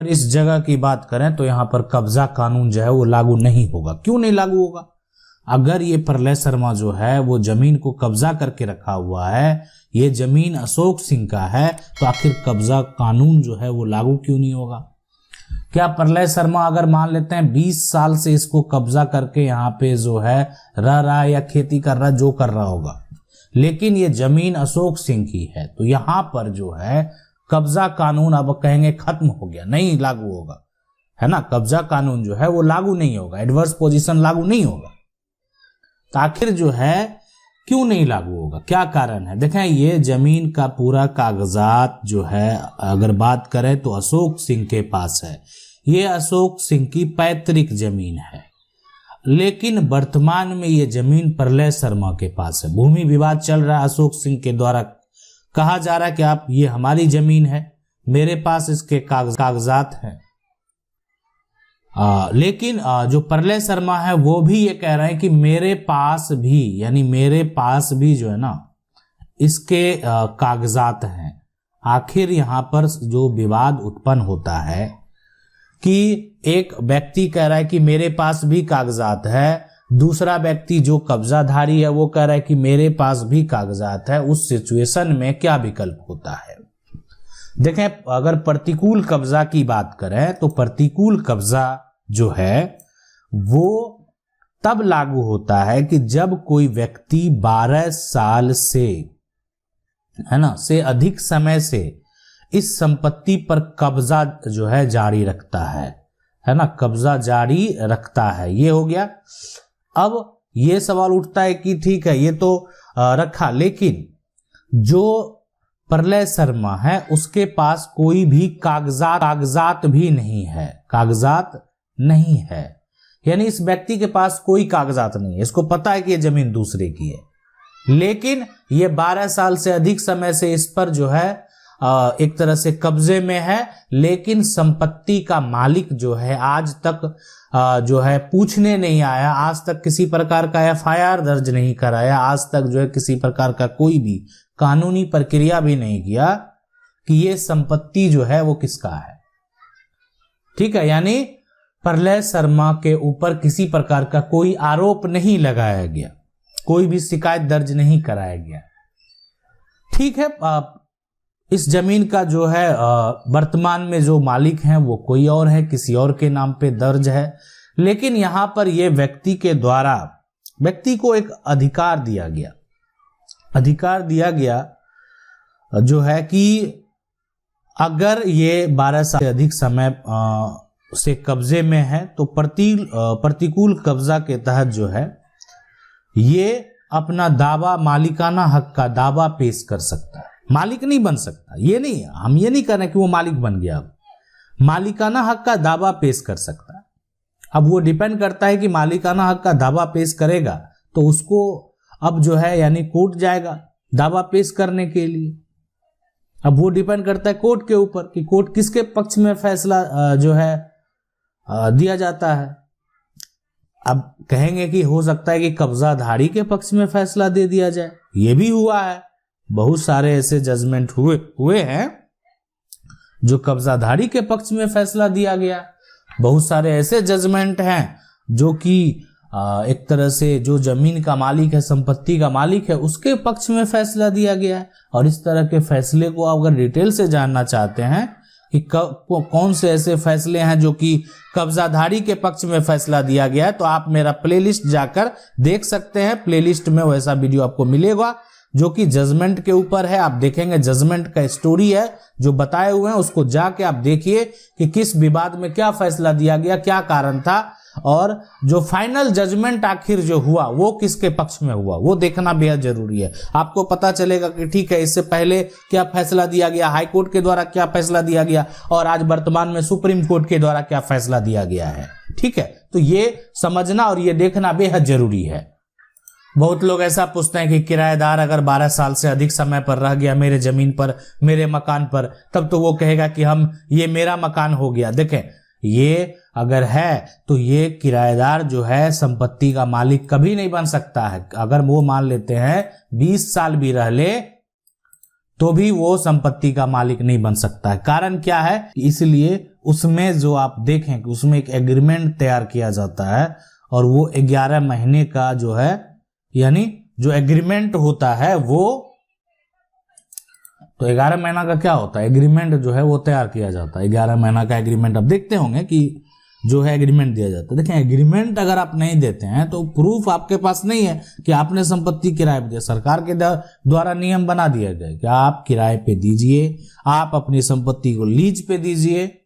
इस जगह की बात करें तो यहाँ पर कब्जा कानून जो है वो लागू नहीं होगा। क्यों नहीं लागू होगा? अगर ये प्रलय शर्मा जो है वो जमीन को कब्जा करके रखा हुआ है, ये जमीन अशोक सिंह का है, तो आखिर कब्जा कानून जो है वो लागू क्यों नहीं होगा? क्या प्रलय शर्मा अगर मान लेते हैं 20 साल से इसको कब्जा करके यहाँ पे जो है रह रहा है या खेती कर रहा है, जो कर रहा होगा, लेकिन ये जमीन अशोक सिंह की है, तो यहाँ पर जो है कब्जा कानून अब कहेंगे खत्म हो गया, नहीं लागू होगा, है ना। कब्जा कानून जो है वो लागू नहीं होगा, एडवर्स पोजीशन लागू नहीं होगा। तो आखिर जो है क्यों नहीं लागू होगा, क्या कारण है? देखें, ये जमीन का पूरा कागजात जो है अगर बात करें तो अशोक सिंह के पास है। ये अशोक सिंह की पैतृक जमीन है, लेकिन वर्तमान में ये जमीन प्रलय शर्मा के पास है। भूमि विवाद चल रहा है, अशोक सिंह के द्वारा कहा जा रहा है कि आप, ये हमारी जमीन है, मेरे पास इसके कागजात हैं। लेकिन जो प्रलय शर्मा है वो भी ये कह रहे हैं कि मेरे पास भी, यानी मेरे पास भी जो है ना इसके कागजात हैं। आखिर यहाँ पर जो विवाद उत्पन्न होता है कि एक व्यक्ति कह रहा है कि मेरे पास भी कागजात है, दूसरा व्यक्ति जो कब्जाधारी है वो कह रहा है कि मेरे पास भी कागजात है। उस सिचुएशन में क्या विकल्प होता है? देखें, अगर प्रतिकूल कब्जा की बात करें तो प्रतिकूल कब्जा जो है वो तब लागू होता है कि जब कोई व्यक्ति 12 साल से, है ना, से अधिक समय से इस संपत्ति पर कब्जा जो है जारी रखता है ना, कब्जा जारी रखता है। ये हो गया। अब ये सवाल उठता है कि ठीक है ये तो रखा, लेकिन जो प्रलय शर्मा है उसके पास कोई भी कागजात भी नहीं है, कागजात नहीं है, यानी इस व्यक्ति के पास कोई कागजात नहीं है। इसको पता है कि ये जमीन दूसरे की है, लेकिन ये 12 साल से अधिक समय से इस पर जो है एक तरह से कब्जे में है, लेकिन संपत्ति का मालिक जो है आज तक जो है पूछने नहीं आया, आज तक किसी प्रकार का FIR दर्ज नहीं कराया, आज तक जो है किसी प्रकार का कोई भी कानूनी प्रक्रिया भी नहीं किया कि ये संपत्ति जो है वो किसका है। ठीक है, यानी प्रलय शर्मा के ऊपर किसी प्रकार का कोई आरोप नहीं लगाया गया, कोई भी शिकायत दर्ज नहीं कराया गया। ठीक है, इस जमीन का जो है वर्तमान में जो मालिक हैं वो कोई और है, किसी और के नाम पे दर्ज है, लेकिन यहां पर ये व्यक्ति के द्वारा व्यक्ति को एक अधिकार दिया गया, अधिकार दिया गया जो है कि अगर ये 12 साल से अधिक समय से कब्जे में है तो प्रतिकूल कब्जा के तहत जो है ये अपना दावा, मालिकाना हक का दावा पेश कर सकता है। मालिक नहीं बन सकता, ये नहीं, हम ये नहीं कह रहे कि वो मालिक बन गया, अब मालिकाना हक का दावा पेश कर सकता है। अब वो डिपेंड करता है कि मालिकाना हक का दावा पेश करेगा तो उसको अब जो है यानी कोर्ट जाएगा दावा पेश करने के लिए। अब वो डिपेंड करता है कोर्ट के ऊपर कि कोर्ट किसके पक्ष में फैसला जो है दिया जाता है। अब कहेंगे कि हो सकता है कि कब्जाधारी के पक्ष में फैसला दे दिया जाए, ये भी हुआ है, बहुत सारे ऐसे जजमेंट हुए हैं जो कब्जाधारी के पक्ष में फैसला दिया गया। बहुत सारे ऐसे जजमेंट हैं जो कि एक तरह से जो जमीन का मालिक है, संपत्ति का मालिक है, उसके पक्ष में फैसला दिया गया है। और इस तरह के फैसले को अगर डिटेल से जानना चाहते हैं कि कौन से ऐसे फैसले हैं जो कि कब्जाधारी के पक्ष में फैसला दिया गया है, तो आप मेरा प्लेलिस्ट जाकर देख सकते हैं। प्लेलिस्ट में वैसा वीडियो आपको मिलेगा जो कि जजमेंट के ऊपर है। आप देखेंगे जजमेंट का स्टोरी है जो बताए हुए हैं, उसको जाके आप देखिए कि किस विवाद में क्या फैसला दिया गया, क्या कारण था, और जो फाइनल जजमेंट आखिर जो हुआ वो किसके पक्ष में हुआ, वो देखना बेहद जरूरी है। आपको पता चलेगा कि ठीक है इससे पहले क्या फैसला दिया गया, हाई कोर्ट के द्वारा क्या फैसला दिया गया, और आज वर्तमान में सुप्रीम कोर्ट के द्वारा क्या फैसला दिया गया है। ठीक है, तो ये समझना और ये देखना बेहद जरूरी है। बहुत लोग ऐसा पूछते हैं कि किराएदार अगर 12 साल से अधिक समय पर रह गया मेरे जमीन पर, मेरे मकान पर, तब तो वो कहेगा कि हम ये मेरा मकान हो गया। देखें, ये अगर है तो ये किराएदार जो है संपत्ति का मालिक कभी नहीं बन सकता है। अगर वो मान लेते हैं 20 साल भी रह ले तो भी वो संपत्ति का मालिक नहीं बन सकता है। कारण क्या है? इसलिए उसमें जो आप देखें कि उसमें एक एग्रीमेंट तैयार किया जाता है और वो 11 महीने का जो है, यानी जो एग्रीमेंट होता है वो, तो 11 महीना का क्या होता है, एग्रीमेंट जो है वो तैयार किया जाता है। 11 महीना का एग्रीमेंट आप देखते होंगे कि जो है एग्रीमेंट दिया जाता है। देखें, एग्रीमेंट अगर आप नहीं देते हैं तो प्रूफ आपके पास नहीं है कि आपने संपत्ति किराए पे दिया। सरकार के द्वारा नियम बना दिया गया कि आप किराए पे दीजिए, आप अपनी संपत्ति को लीज पे दीजिए।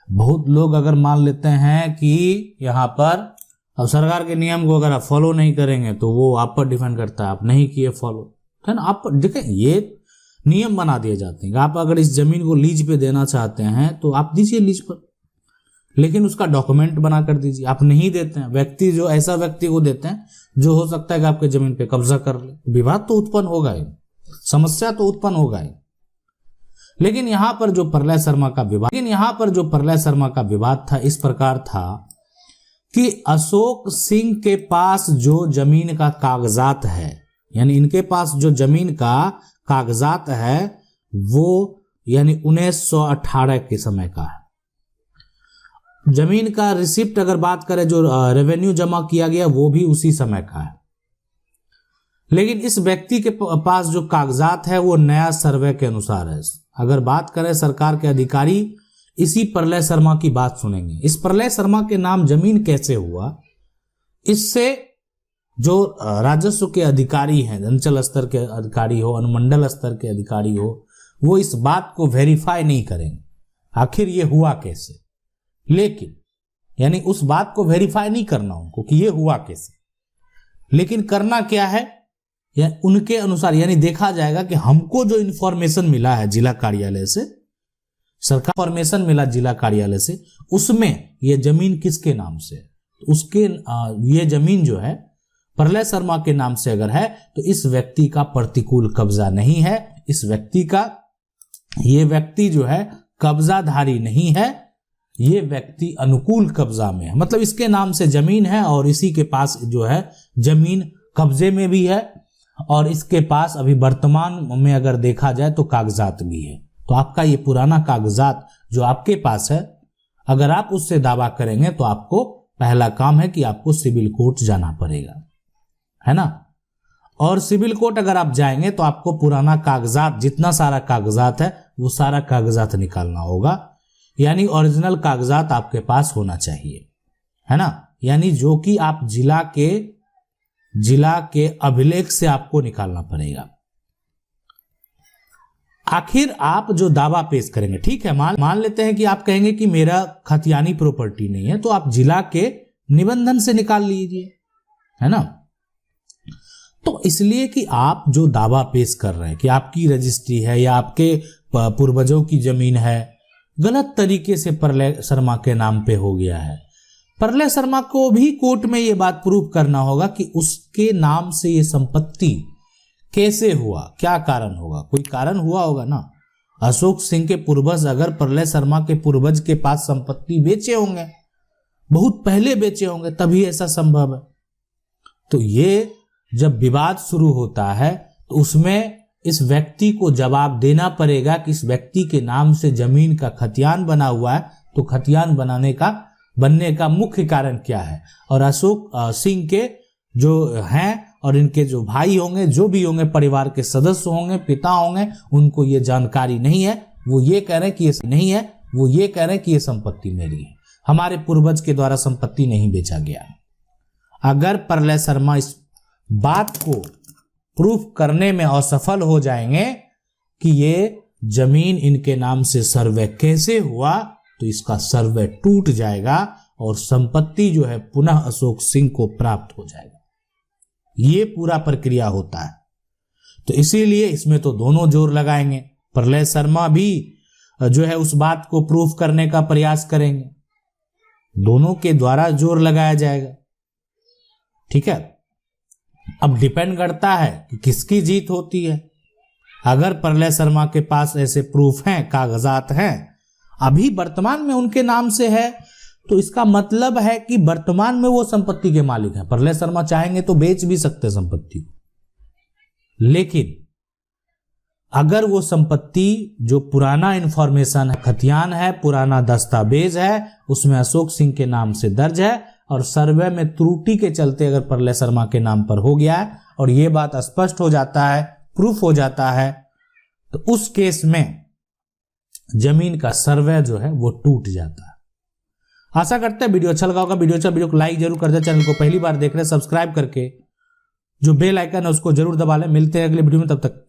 बहुत लोग अगर मान लेते हैं कि यहाँ पर अब सरकार के नियम को अगर आप फॉलो नहीं करेंगे तो वो आप पर डिपेंड करता है, आप नहीं किए फॉलो, है ना। आप देखें, ये नियम बना दिए जाते हैं कि आप अगर इस जमीन को लीज पे देना चाहते हैं तो आप दीजिए लीज पर, लेकिन उसका डॉक्यूमेंट बना कर दीजिए। आप नहीं देते हैं, व्यक्ति जो ऐसा व्यक्ति को देते हैं जो हो सकता है कि आपके जमीन पे कब्जा कर ले, विवाद तो उत्पन्न होगा ही, समस्या तो उत्पन्न होगा ही। लेकिन यहां पर जो प्रलय शर्मा का विवाद था इस प्रकार था कि अशोक सिंह के पास जो जमीन का कागजात है, यानी इनके पास जो जमीन का कागजात है वो यानी 1918 के समय का है। जमीन का रिसिप्ट अगर बात करें, जो रेवेन्यू जमा किया गया वो भी उसी समय का है। लेकिन इस व्यक्ति के पास जो कागजात है वो नया सर्वे के अनुसार है। अगर बात करें सरकार के अधिकारी इसी प्रलय शर्मा की बात सुनेंगे। इस प्रलय शर्मा के नाम जमीन कैसे हुआ, इससे जो राजस्व के अधिकारी हैं, अंचल स्तर के अधिकारी हो, अनुमंडल स्तर के अधिकारी हो, वो इस बात को वेरीफाई नहीं करेंगे आखिर ये हुआ कैसे। लेकिन यानी उस बात को वेरीफाई नहीं करना उनको कि ये हुआ कैसे, लेकिन करना क्या है, या उनके अनुसार यानी देखा जाएगा कि हमको जो इंफॉर्मेशन मिला है जिला कार्यालय से, सरकार इंफॉर्मेशन मिला जिला कार्यालय से, उसमें ये जमीन किसके नाम से, उसके ये जमीन जो है प्रलय शर्मा के नाम से अगर है तो इस व्यक्ति का प्रतिकूल कब्जा नहीं है, इस व्यक्ति का, ये व्यक्ति जो है कब्जाधारी नहीं है, ये व्यक्ति अनुकूल कब्जा में है। मतलब इसके नाम से जमीन है और इसी के पास जो है जमीन कब्जे में भी है और इसके पास अभी वर्तमान में अगर देखा जाए तो कागजात भी है। तो आपका ये पुराना कागजात जो आपके पास है, अगर आप उससे दावा करेंगे तो आपको पहला काम है कि आपको सिविल कोर्ट जाना पड़ेगा, है ना। और सिविल कोर्ट अगर आप जाएंगे तो आपको पुराना कागजात, जितना सारा कागजात है वो सारा कागजात निकालना होगा, यानी ओरिजिनल कागजात आपके पास होना चाहिए, है ना। यानी जो कि आप जिला के अभिलेख से आपको निकालना पड़ेगा। आखिर आप जो दावा पेश करेंगे, ठीक है, मान लेते हैं कि आप कहेंगे कि मेरा खतियानी प्रॉपर्टी नहीं है, तो आप जिला के निबंधन से निकाल लीजिए, है ना। तो इसलिए कि आप जो दावा पेश कर रहे हैं कि आपकी रजिस्ट्री है या आपके पूर्वजों की जमीन है, गलत तरीके से प्रलय शर्मा के नाम पे हो गया है। प्रलय शर्मा को भी कोर्ट में ये बात प्रूव करना होगा कि उसके नाम से ये संपत्ति कैसे हुआ, क्या कारण होगा, कोई कारण हुआ होगा ना। अशोक सिंह के पूर्वज अगर प्रलय शर्मा के पूर्वज के पास संपत्ति बेचे होंगे, बहुत पहले बेचे होंगे, तभी ऐसा संभव है। तो ये जब विवाद शुरू होता है तो उसमें इस व्यक्ति को जवाब देना पड़ेगा कि इस व्यक्ति के नाम से जमीन का खतियान बना हुआ है, तो खतियान बनने का मुख्य कारण क्या है। और अशोक सिंह के जो हैं और इनके जो भाई होंगे, जो भी होंगे, परिवार के सदस्य होंगे, पिता होंगे, उनको ये जानकारी नहीं है। वो ये कह रहे हैं कि ये नहीं है, वो ये कह रहे हैं कि ये संपत्ति मेरी है, हमारे पूर्वज के द्वारा संपत्ति नहीं बेचा गया। अगर प्रलय शर्मा इस बात को प्रूफ करने में असफल हो जाएंगे कि ये जमीन इनके नाम से सर्वे कैसे हुआ, तो इसका सर्वे टूट जाएगा और संपत्ति जो है पुनः अशोक सिंह को प्राप्त हो जाएगा। ये पूरा प्रक्रिया होता है। तो इसीलिए इसमें तो दोनों जोर लगाएंगे। प्रलय शर्मा भी जो है उस बात को प्रूफ करने का प्रयास करेंगे, दोनों के द्वारा जोर लगाया जाएगा, ठीक है। अब डिपेंड करता है कि किसकी जीत होती है। अगर प्रलय शर्मा के पास ऐसे प्रूफ हैं, कागजात हैं, अभी वर्तमान में उनके नाम से है, तो इसका मतलब है कि वर्तमान में वो संपत्ति के मालिक हैं। प्रलय शर्मा चाहेंगे तो बेच भी सकते संपत्ति को, लेकिन अगर वो संपत्ति जो पुराना इंफॉर्मेशन है, खतियान है, पुराना दस्तावेज है, उसमें अशोक सिंह के नाम से दर्ज है और सर्वे में त्रुटि के चलते अगर प्रलय शर्मा के नाम पर हो गया है और ये बात स्पष्ट हो जाता है, प्रूफ हो जाता है, तो उस केस में जमीन का सर्वे जो है वो टूट जाता है। आशा करते हैं वीडियो अच्छा लगा होगा। वीडियो को लाइक जरूर कर दे। चैनल को पहली बार देख रहे हैं सब्सक्राइब करके जो बेल आइकन है उसको जरूर दबा लें। मिलते हैं अगले वीडियो में, तब तक